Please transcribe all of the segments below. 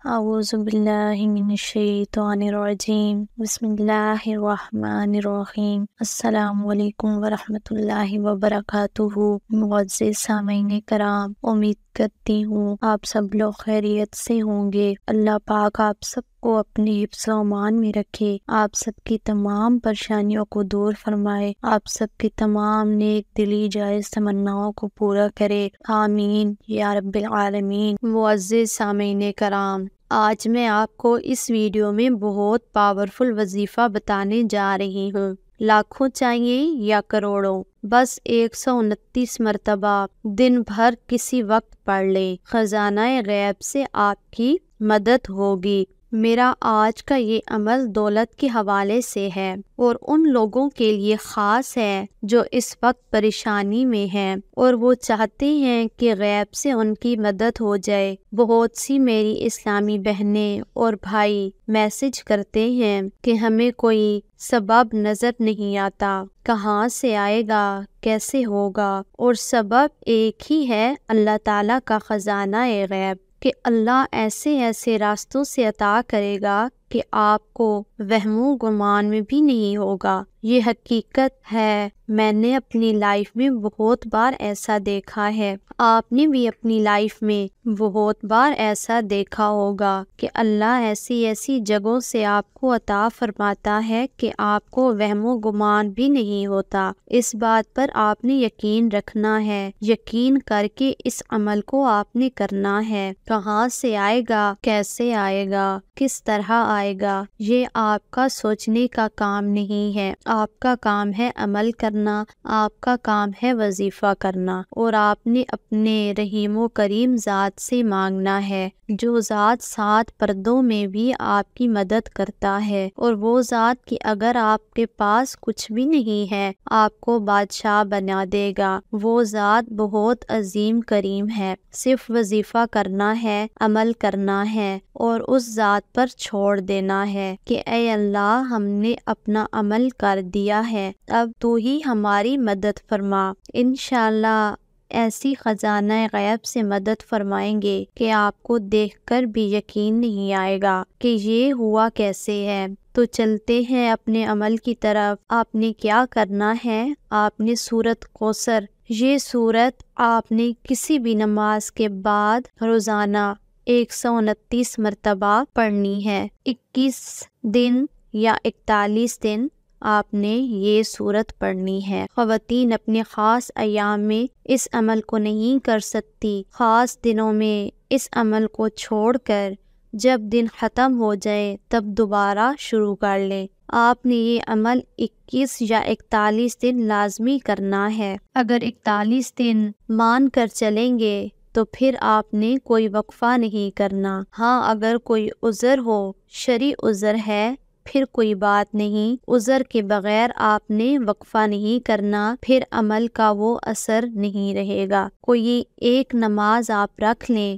اعوذ باللہ من الشیطان الرجیم بسم اللہ الرحمن الرحیم السلام علیکم ورحمۃ اللہ وبرکاتہ۔ معزز سامعین کرام، امید کرتی ہوں آپ سب لوگ خیریت سے ہوں گے۔ اللہ پاک آپ سب کو اپنے حفظ و امان میں رکھے، آپ سب کی تمام پریشانیوں کو دور فرمائے، آپ سب کی تمام نیک دلی جائز تمناؤں کو پورا کرے، آمین یا رب العالمین۔ معزز سامعین کرام، آج میں آپ کو اس ویڈیو میں بہت پاورفل وظیفہ بتانے جا رہی ہوں۔ لاکھوں چاہیے یا کروڑوں، بس 129 مرتبہ دن بھر کسی وقت پڑھ لیں، خزانہ غیب سے آپ کی مدد ہوگی۔ میرا آج کا یہ عمل دولت کے حوالے سے ہے اور ان لوگوں کے لیے خاص ہے جو اس وقت پریشانی میں ہیں اور وہ چاہتے ہیں کہ غیب سے ان کی مدد ہو جائے۔ بہت سی میری اسلامی بہنیں اور بھائی میسج کرتے ہیں کہ ہمیں کوئی سبب نظر نہیں آتا، کہاں سے آئے گا، کیسے ہوگا، اور سبب ایک ہی ہے، اللہ تعالیٰ کا خزانہ غیب، کہ اللہ ایسے ایسے راستوں سے عطا کرے گا کہ آپ کو وہم و گمان میں بھی نہیں ہوگا۔ یہ حقیقت ہے، میں نے اپنی لائف میں بہت بار ایسا دیکھا ہے، آپ نے بھی اپنی لائف میں بہت بار ایسا دیکھا ہوگا کہ اللہ ایسی ایسی جگہوں سے آپ کو عطا فرماتا ہے کہ آپ کو وہم و گمان بھی نہیں ہوتا۔ اس بات پر آپ نے یقین رکھنا ہے، یقین کر کے اس عمل کو آپ نے کرنا ہے۔ کہاں سے آئے گا، کیسے آئے گا، کس طرح آئے گا، یہ آپ کا سوچنے کا کام نہیں ہے، آپ کا کام ہے عمل کرنا، آپ کا کام ہے وظیفہ کرنا، اور آپ نے اپنے رحیم و کریم ذات سے مانگنا ہے، جو ذات 7 پردوں میں بھی آپ کی مدد کرتا ہے، اور وہ ذات کہ اگر آپ کے پاس کچھ بھی نہیں ہے آپ کو بادشاہ بنا دے گا۔ وہ ذات بہت عظیم کریم ہے، صرف وظیفہ کرنا ہے، عمل کرنا ہے اور اس ذات پر چھوڑ دینا ہے کہ اے اللہ، ہم نے اپنا عمل کر دیا ہے، اب تو ہی ہماری مدد فرما۔ انشاءاللہ ایسی خزانہ غیب سے مدد فرمائیں گے کہ آپ کو دیکھ کر بھی یقین نہیں آئے گا کہ یہ ہوا کیسے ہے۔ تو چلتے ہیں اپنے عمل کی طرف۔ آپ نے کیا کرنا ہے، آپ نے سورۃ کوثر، یہ سورت آپ نے کسی بھی نماز کے بعد روزانہ 129 مرتبہ پڑھنی ہے۔ 21 دن یا 41 دن آپ نے یہ سورت پڑھنی ہے۔ خواتین اپنے خاص ایام میں اس عمل کو نہیں کر سکتی، خاص دنوں میں اس عمل کو چھوڑ کر جب دن ختم ہو جائے تب دوبارہ شروع کر لیں۔ آپ نے یہ عمل 21 یا 41 دن لازمی کرنا ہے۔ اگر 41 دن مان کر چلیں گے تو پھر آپ نے کوئی وقفہ نہیں کرنا۔ ہاں، اگر کوئی عذر ہو، شرعی عذر ہے، پھر کوئی بات نہیں، عذر کے بغیر آپ نے وقفہ نہیں کرنا، پھر عمل کا وہ اثر نہیں رہے گا۔ کوئی ایک نماز آپ رکھ لیں،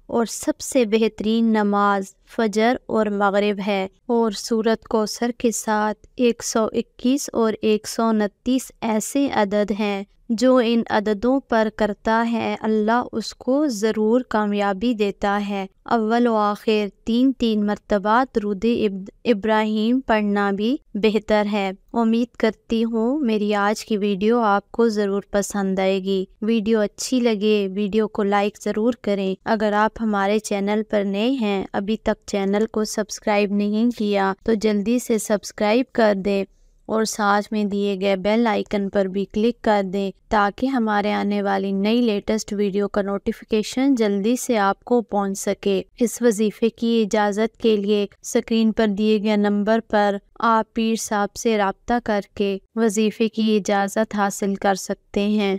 اور سب سے بہترین نماز فجر اور مغرب ہے، اور سورۃ کوثر کے ساتھ 121 اور 129 ایسے عدد ہیں جو ان عددوں پر کرتا ہے اللہ اس کو ضرور کامیابی دیتا ہے۔ اول و آخر 3 مرتبہ درود ابراہیم پڑھنا بھی بہتر ہے۔ امید کرتی ہوں میری آج کی ویڈیو آپ کو ضرور پسند آئے گی۔ ویڈیو اچھی لگے ویڈیو کو لائک ضرور کریں۔ اگر آپ ہمارے چینل پر نئے ہیں، ابھی تک چینل کو سبسکرائب نہیں کیا تو جلدی سے سبسکرائب کر دیں اور ساتھ میں دیے گئے بیل آئیکن پر بھی کلک کر دیں تاکہ ہمارے آنے والی نئی لیٹسٹ ویڈیو کا نوٹیفیکیشن جلدی سے آپ کو پہنچ سکے۔ اس وظیفے کی اجازت کے لیے اسکرین پر دیے گئے نمبر پر آپ پیر صاحب سے رابطہ کر کے وظیفے کی اجازت حاصل کر سکتے ہیں۔